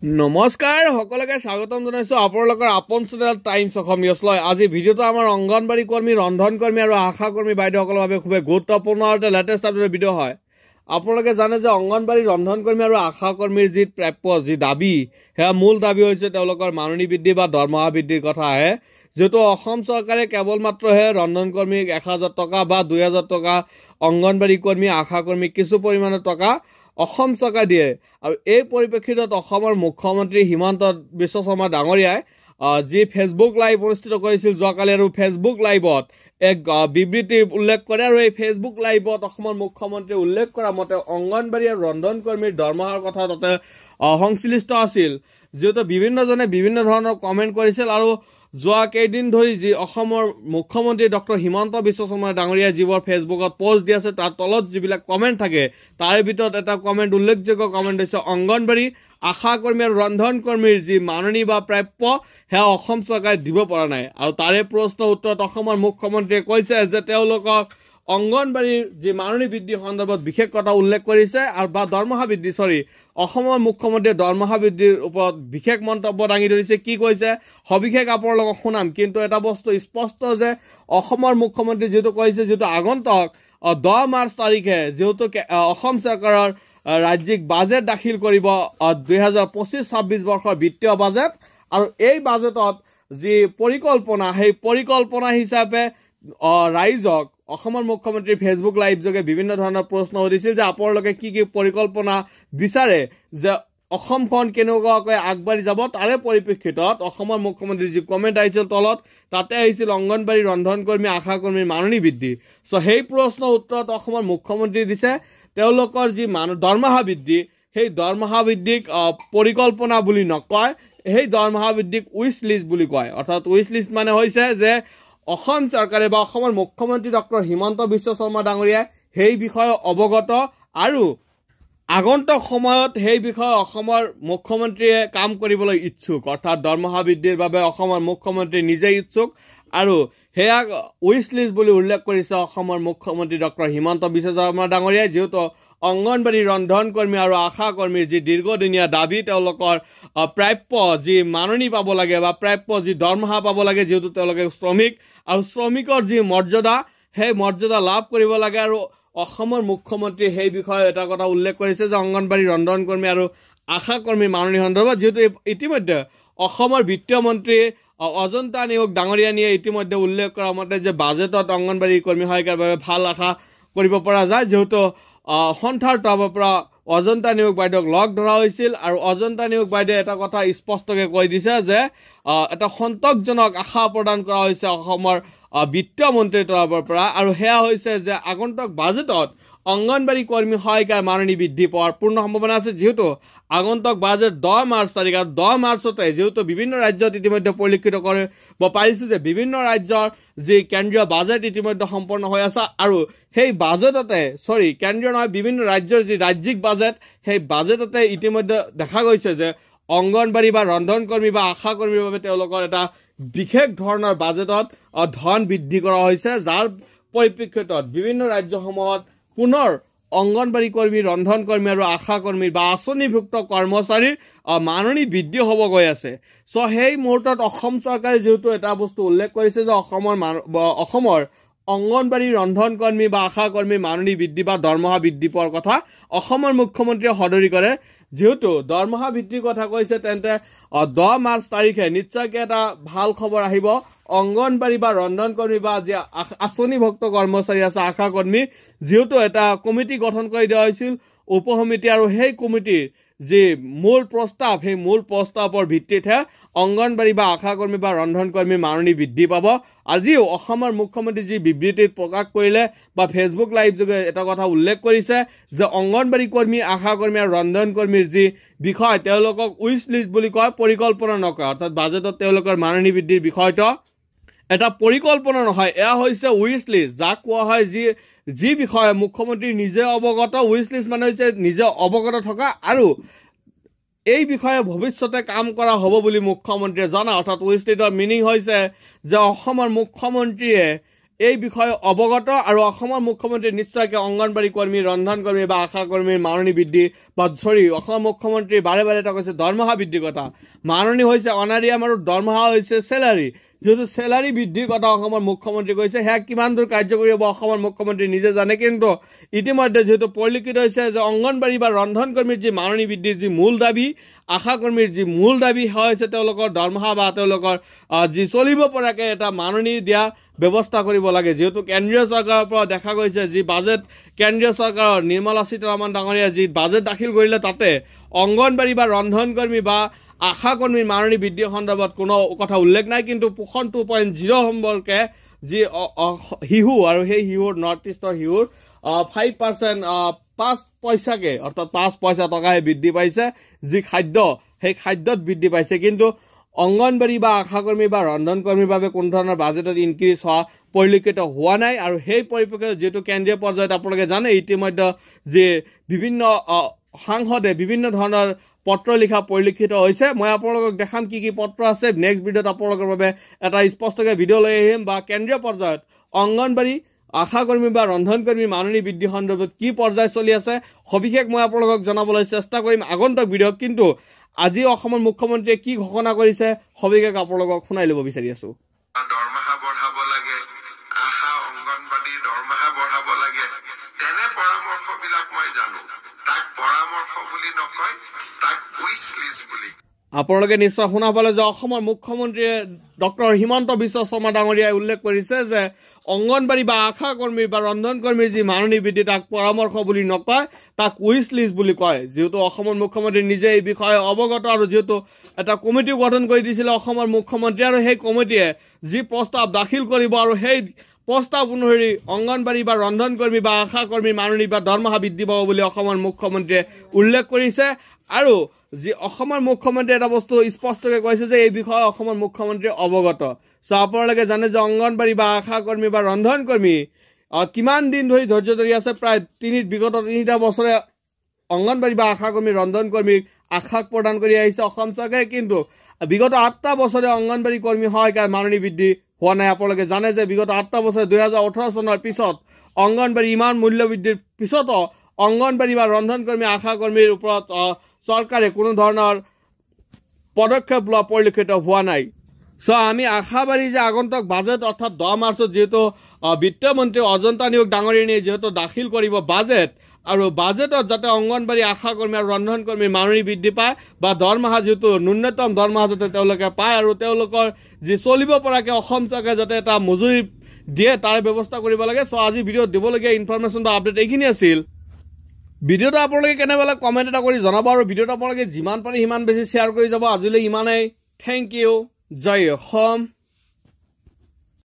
নমস্কাৰ সকলোকে স্বাগতম জনাইছো আপোনালোকৰ আপন চেনেল টাইমছ অসম নিউজলৈ। আজি ভিডিঅ'টো আমাৰ অংগনবাড়ী কৰ্মী, ৰন্ধন কৰ্মী আৰু আশা কৰ্মী বাইদেউসকলৰ বাবে খুবেই গুৰুত্বপূৰ্ণ আৰু লেটেষ্ট আপডেট ভিডিঅ' হয়। আপোনালোকে জানে যে অংগনবাড়ী, ৰন্ধন কৰ্মী আৰু আশা কৰ্মীৰ যি প্ৰাপ্য যি দাবী, সেয়া মূল দাবী হৈছে তেওঁলোকৰ মাননি বৃদ্ধি বা দৰমহা বৃদ্ধিৰ কথা আহে। যিহেতু অসম চৰকাৰে কেৱল মাত্ৰহে ৰন্ধন কৰ্মীক 1000 টকা বা 2000 টকা, অংগনবাড়ী কৰ্মী, আশা কৰ্মীক কিছু পৰিমাণৰ টকা অসম চৰকাৰ দিয়ে। আৰু এই পৰিপ্ৰেক্ষিতত অসমৰ মুখ্যমন্ত্ৰী হিমন্ত বিশ্ব শৰ্মা ডাঙৰীয়াই যি ফেচবুক লাইভ অনুষ্ঠিত কৰিছিল যোৱাকালি, আৰু ফেচবুক লাইভত এক বিবৃতি উল্লেখ কৰে। আৰু এই ফেচবুক লাইভত অসমৰ মুখ্যমন্ত্ৰীয়ে উল্লেখ কৰা মতে অংগনবাড়ী আৰু ৰন্ধন কৰ্মীৰ দৰমহাৰ কথা তাতে সংশ্লিষ্ট আছিল। যিহেতু বিভিন্নজনে বিভিন্ন ধৰণৰ কমেণ্ট কৰিছিল, আৰু যোৱা কেইদিন ধৰি যি অসমৰ মুখ্যমন্ত্ৰী ডক্টৰ হিমন্ত বিশ্ব শৰ্মা ডাঙৰীয়াই যিবোৰ ফেচবুকত পোষ্ট দি আছে, তাৰ তলত যিবিলাক কমেণ্ট থাকে তাৰে ভিতৰত এটা কমেণ্ট, উল্লেখযোগ্য কমেণ্ট হৈছে অংগনবাড়ী, আশা কৰ্মী আৰু ৰন্ধন কৰ্মীৰ যি মাননি বা প্ৰাপ্য সেয়া অসম চৰকাৰে দিব পৰা নাই। আৰু তাৰে প্ৰশ্ন উত্তৰত অসমৰ মুখ্যমন্ত্ৰীয়ে কৈছে যে তেওঁলোকক অংগনবাড়ীৰ যি মাননি বৃদ্ধি সন্দৰ্ভত বিশেষ কথা উল্লেখ কৰিছে, আৰু বা দৰমহা বৃদ্ধি অসমৰ মুখ্যমন্ত্ৰীয়ে দৰমহা বৃদ্ধিৰ ওপৰত বিশেষ মন্তব্য দাঙি ধৰিছে। কি কৈছে সবিশেষ আপোনালোকক শুনাম, কিন্তু এটা বস্তু স্পষ্ট যে অসমৰ মুখ্যমন্ত্ৰী যিহেতু কৈছে, যিহেতু আগন্তুক 10 মাৰ্চ তাৰিখে যিহেতু অসম চৰকাৰৰ ৰাজ্যিক বাজেট দাখিল কৰিব 2025-26 বৰ্ষৰ বিত্তীয় বাজেট, আৰু এই বাজেটত যি পৰিকল্পনা, সেই পৰিকল্পনা হিচাপে ৰাইজক অসমৰ মুখ্যমন্ত্ৰীৰ ফেচবুক লাইভ যোগে বিভিন্ন ধৰণৰ প্ৰশ্ন সুধিছিল যে আপোনালোকে কি কি পৰিকল্পনা বিচাৰে যে অসমখন কেনেকুৱাকৈ আগবাঢ়ি যাব। তাৰে পৰিপ্ৰেক্ষিতত অসমৰ মুখ্যমন্ত্ৰীৰ যি কমেণ্ট আহিছিল তলত, তাতে আহিছিল অংগনবাড়ী, ৰন্ধন কৰ্মী, আশা কৰ্মীৰ মাননি বৃদ্ধি। সেই প্ৰশ্নৰ উত্তৰত অসমৰ মুখ্যমন্ত্ৰী দিছে তেওঁলোকৰ যি দৰমহা বৃদ্ধি, সেই দৰমহা বৃদ্ধিক পৰিকল্পনা বুলি নকয়, সেই দৰমহা বৃদ্ধিক উইচ লিষ্ট বুলি কয়। অৰ্থাৎ উইচ লিষ্ট মানে হৈছে যে অসম চৰকাৰে বা অসমৰ মুখ্যমন্ত্ৰী ডক্টৰ হিমন্ত বিশ্ব শৰ্মা ডাঙৰীয়াই সেই বিষয়ে অৱগত, আৰু আগন্তুক সময়ত সেই বিষয়ে অসমৰ মুখ্যমন্ত্ৰীয়ে কাম কৰিবলৈ ইচ্ছুক। অৰ্থাৎ দৰমহা বৃদ্ধিৰ বাবে অসমৰ মুখ্যমন্ত্ৰী নিজেই ইচ্ছুক, আৰু সেয়া উইচ লিষ্ট বুলি উল্লেখ কৰিছে অসমৰ মুখ্যমন্ত্ৰী ডক্টৰ হিমন্ত বিশ্ব শৰ্মা ডাঙৰীয়াই। যিহেতু অংগনবাড়ী, ৰন্ধন কৰ্মী আৰু আশা কৰ্মীৰ যি দীৰ্ঘদিনীয়া দাবী, তেওঁলোকৰ প্ৰাপ্য যি মাননি পাব লাগে বা প্ৰাপ্য যি দৰমহা পাব লাগে, যিহেতু তেওঁলোকে শ্ৰমিক, আৰু শ্ৰমিকৰ যি মৰ্যাদা, সেই মৰ্যাদা লাভ কৰিব লাগে। আৰু অসমৰ মুখ্যমন্ত্ৰীয়ে সেই বিষয়ে এটা কথা উল্লেখ কৰিছে যে অংগনবাড়ী, ৰন্ধন কৰ্মী আৰু আশা কৰ্মীৰ মাননি সন্দৰ্ভত, যিহেতু ইতিমধ্যে অসমৰ বিত্তীয় মন্ত্ৰী অজন্তা নেওগ ডাঙৰীয়ানীয়ে ইতিমধ্যে উল্লেখ কৰা মতে যে বাজেটত অংগনবাড়ী কৰ্মী সহায়িকাৰ বাবে ভাল আশা কৰিব পৰা যায়। যিহেতু সন্থাৰ তৰফৰ পৰা অজন্তা নেওগ বাইদেউক লগ ধৰা হৈছিল, আৰু অজন্তা নেওগ বাইদেৱে এটা কথা স্পষ্টকৈ কৈ দিছে যে এটা সন্তোষজনক আশা প্ৰদান কৰা হৈছে অসমৰ বিত্তীয় মন্ত্ৰীৰ তৰফৰ পৰা, আৰু সেয়া হৈছে যে আগন্তুক বাজেটত অংগনবাড়ী কৰ্মী সহায়িকাৰ মাননি বৃদ্ধি পোৱাৰ পূৰ্ণ সম্ভাৱনা আছে। যিহেতু আগন্তুক বাজেট 10 মাৰ্চ তাৰিখ, আৰু 10 মাৰ্চতে যিহেতু বিভিন্ন ৰাজ্যত ইতিমধ্যে পৰিলক্ষিত কৰিব পাৰিছোঁ যে বিভিন্ন ৰাজ্যৰ যি কেন্দ্ৰীয় বাজেট ইতিমধ্যে সম্পন্ন হৈ আছে, আৰু সেই বাজেটতে কেন্দ্ৰীয় নহয়, বিভিন্ন ৰাজ্যৰ যি ৰাজ্যিক বাজেট, সেই বাজেটতে ইতিমধ্যে দেখা গৈছে যে অংগনবাড়ী বা ৰন্ধন কৰ্মী বা আশা কৰ্মীৰ বাবে তেওঁলোকৰ এটা বিশেষ ধৰণৰ বাজেটত ধন বৃদ্ধি কৰা হৈছে, যাৰ পৰিপ্ৰেক্ষিতত বিভিন্ন ৰাজ্যসমূহত পুনৰ অংগনবাড়ী কৰ্মী, ৰন্ধন কৰ্মী আৰু আশা কৰ্মীৰ বা আঁচনিভুক্ত কৰ্মচাৰীৰ মাননি বৃদ্ধি হ'ব গৈ আছে। সেই মুহূৰ্তত অসম চৰকাৰে যিহেতু এটা বস্তু উল্লেখ কৰিছে যে অসমৰ অংগনবাড়ী, ৰন্ধন কৰ্মী বা আশা কৰ্মীৰ মাননি বৃদ্ধি বা দৰমহা বৃদ্ধি পোৱাৰ কথা অসমৰ মুখ্যমন্ত্ৰীয়ে সদৰি কৰে। যিহেতু দৰমহা বৃদ্ধিৰ কথা কৈছে, তেন্তে 10 মাৰ্চ তাৰিখে নিশ্চয়কৈ এটা ভাল খবৰ আহিব অংগনবাড়ী বা ৰন্ধন কৰ্মী বা যি আঁচনিভুক্ত কৰ্মচাৰী আছে, আশা কৰ্মী, যিহেতু এটা কমিটি গঠন কৰি দিয়া হৈছিল, উপসমিতি, আৰু সেই কমিটিৰ যি মূল প্ৰস্তাৱ, সেই মূল প্ৰস্তাৱৰ ভিত্তিতহে অংগনবাড়ী বা আশা কৰ্মী বা ৰন্ধন কৰ্মীৰ মাননি বৃদ্ধি পাব। আজিও অসমৰ মুখ্যমন্ত্ৰী যি বিবৃতিত প্ৰকাশ কৰিলে বা ফেচবুক লাইভ যোগে এটা কথা উল্লেখ কৰিছে যে অংগনবাড়ী কৰ্মী, আশা কৰ্মী আৰু ৰন্ধন কৰ্মীৰ যি বিষয়, তেওঁলোকক উইচ লিষ্ট বুলি কয়, পৰিকল্পনা নকয়। অৰ্থাৎ বাজেটত তেওঁলোকৰ মাননি বৃদ্ধিৰ বিষয়টো এটা পৰিকল্পনা নহয়, এয়া হৈছে উইচ লিষ্ট, যাক কোৱা হয় যি বিষয়ে মুখ্যমন্ত্ৰী নিজে অৱগত। উইচ লিষ্ট মানে হৈছে নিজে অৱগত থকা, আৰু এই বিষয়ে ভৱিষ্যতে কাম কৰা হ'ব বুলি মুখ্যমন্ত্ৰীয়ে জনা। অৰ্থাৎ উইচ লিষ্টৰ মিনিং হৈছে যে অসমৰ মুখ্যমন্ত্ৰীয়ে এই বিষয়ে অৱগত আৰু অসমৰ মুখ্যমন্ত্ৰী নিশ্চয়কৈ অংগনবাড়ী কৰ্মী ৰন্ধন কৰ্মী বা আশা কৰ্মীৰ মাননি বৃদ্ধি বা অসমৰ মুখ্যমন্ত্ৰী বাৰে বাৰে এটা কৈছে দৰমহা বৃদ্ধিৰ কথা মাননি হৈছে অনাৰিয়াম আৰু দৰমহা হৈছে চেলাৰী যেহেতু চেলাৰী বৃদ্ধিৰ কথা অসমৰ মুখ্যমন্ত্ৰী কৈছে সেয়া কিমান দূৰ কাৰ্যকৰী হ'ব অসমৰ মুখ্যমন্ত্ৰী নিজে জানে কিন্তু ইতিমধ্যে যেহেতু পৰিলক্ষিত হৈছে যে অংগনবাড়ী বা ৰন্ধন কৰ্মীৰ যি মাননি বৃদ্ধিৰ যি মূল দাবী আশা কৰ্মীৰ যি মূল দাবী হৈছে তেওঁলোকৰ দৰমহা বা তেওঁলোকৰ যি চলিব পৰাকৈ এটা মাননি দিয়া ব্যৱস্থা কৰিব লাগে যেহেতু কেন্দ্ৰীয় চৰকাৰৰ পৰা দেখা গৈছে যি বাজেট কেন্দ্ৰীয় চৰকাৰৰ নিৰ্মলা সীতাৰামন ডাঙৰীয়া যি বাজেট দাখিল কৰিলে তাতে অংগনবাড়ী বা ৰন্ধন কৰ্মী বা আশা কৰ্মীৰ মাননি বৃদ্ধিৰ সন্দৰ্ভত কোনো কথা উল্লেখ নাই কিন্তু পোষণ 2.0 সম্পৰ্কে যি শিশু আৰু সেই শিশুৰ নৰ্থ ইষ্টৰ শিশুৰ 5% 5 পইচাকে অৰ্থাৎ 5 পইচা টকাহে বৃদ্ধি পাইছে যি খাদ্য সেই খাদ্যত বৃদ্ধি পাইছে কিন্তু অংগনবাড়ী বা আশা কৰ্মী বা ৰন্ধন কৰ্মীৰ বাবে কোনো ধৰণৰ বাজেটত ইনক্ৰিজ হোৱা পৰিলক্ষিত হোৱা নাই আৰু সেই পৰিপ্ৰেক্ষিতত যেহেতু কেন্দ্ৰীয় পৰ্যায়ত আপোনালোকে জানে ইতিমধ্যে যে বিভিন্ন সাংসদে বিভিন্ন ধৰণৰ পত্ৰ লিখা পৰিলক্ষিত হৈছে মই আপোনালোকক দেখাম কি কি পত্ৰ আছে নেক্সট ভিডিঅ'ত আপোনালোকৰ বাবে এটা স্পষ্টকৈ ভিডিঅ' লৈ আহিম বা কেন্দ্ৰীয় পৰ্যায়ত অংগনবাড়ী আশা কৰ্মী বা ৰন্ধন কৰ্মীৰ মাননি বৃদ্ধি সন্দৰ্ভত কি পৰ্যায় চলি আছে সবিশেষ মই আপোনালোকক জনাবলৈ চেষ্টা কৰিম আগন্তুক ভিডিঅ'ত কিন্তু আজি অসমৰ মুখ্যমন্ত্ৰীয়ে কি ঘোষণা কৰিছে সবিশেষ আপোনালোকক শুনাই ল'ব বিচাৰি আছো দৰমহা বঢ়াব লাগে আশা অংগনবাড়ীৰ দৰমহা বঢ়াব লাগে তেনে পৰামৰ্শবিলাক মই জানো তাক পৰামৰ্শ বুলি নকয় তাক উইশ লিষ্ট বুলি আপোনালোকে নিশ্চয় শুনা পালে যে অসমৰ মুখ্যমন্ত্ৰীয়ে ডক্টৰ হিমন্ত বিশ্ব শৰ্মা ডাঙৰীয়াই উল্লেখ কৰিছে যে অংগনবাড়ী বা আশা কৰ্মী বা ৰন্ধন কৰ্মীৰ যি মাননি বৃদ্ধি তাক পৰামৰ্শ বুলি নকয় তাক উইচ লিষ্ট বুলি কয় যেহেতু অসমৰ মুখ্যমন্ত্ৰী নিজে এই বিষয়ে অৱগত আৰু যেহেতু এটা কমিটি গঠন কৰি দিছিলে অসমৰ মুখ্যমন্ত্ৰী আৰু সেই কমিটিয়ে যি প্ৰস্তাৱ দাখিল কৰিব আৰু সেই প্ৰস্তাৱ অনুসৰি অংগনবাড়ী বা ৰন্ধন কৰ্মী বা আশা কৰ্মীৰ মাননি বা দৰমহা বৃদ্ধি পাব বুলি অসমৰ মুখ্যমন্ত্ৰীয়ে উল্লেখ কৰিছে আৰু যি অসমৰ মুখ্যমন্ত্ৰীয়ে এটা বস্তু স্পষ্টকৈ কৈছে যে এই বিষয়ে অসমৰ মুখ্যমন্ত্ৰী অৱগত আপোনালোকে জানে যে অংগনবাড়ী বা আশা কৰ্মী বা ৰন্ধন কৰ্মী কিমান দিন ধৰি ধৈৰ্য ধৰি আছে প্ৰায় বিগত 3টা বছৰে অংগনবাড়ী বা আশা কৰ্মী ৰন্ধন কৰ্মীক আশাক প্ৰদান কৰি আহিছে অসম চৰকাৰে কিন্তু বিগত 8টা বছৰে অংগনবাড়ী কৰ্মী সহায়িকাৰ মাননি বৃদ্ধি হোৱা নাই আপোনালোকে জানে যে বিগত 8টা বছৰে 2018 চনৰ পিছত অংগনবাড়ী ইমান মূল্য বৃদ্ধিৰ পিছতো অংগনবাড়ী বা ৰন্ধন কৰ্মী আশা কৰ্মীৰ ওপৰত চৰকাৰে কোনো ধৰণৰ পদক্ষেপ লোৱা পৰিলক্ষিত হোৱা নাই আমি আশাবাদী যে আগন্তুক বাজেট অৰ্থাৎ 10 মাৰ্চত যেহেতু বিত্তমন্ত্ৰী অজন্তা নিয়োগ ডাঙৰীয়াই যেহেতু দাখিল কৰিব বাজেট আৰু বাজেটত যাতে অংগনবাড়ী আশা কৰ্মী আৰু ৰন্ধন কৰ্মীৰ মাননি বৃদ্ধি পায় বা দৰমহা যেহেতু ন্যূনতম দৰমহা যাতে তেওঁলোকে পায় আৰু তেওঁলোকৰ যি চলিব পৰাকৈ অসম চৰকাৰে যাতে এটা মজুৰি দিয়ে তাৰ ব্যৱস্থা কৰিব লাগে আজি ভিডিঅ'ত দিবলগীয়া ইনফৰমেশ্যন বা আপডেট এইখিনি আছিল ভিডিঅ'টো আপোনালোকে কেনে পালে কমেণ্ট এটা কৰি জনাব আৰু ভিডিঅ'টো আপোনালোকে যিমান পাৰে সিমান বেছি শ্বেয়াৰ কৰি যাব আজিলৈ ইমানেই থেংক ইউ জয় অসম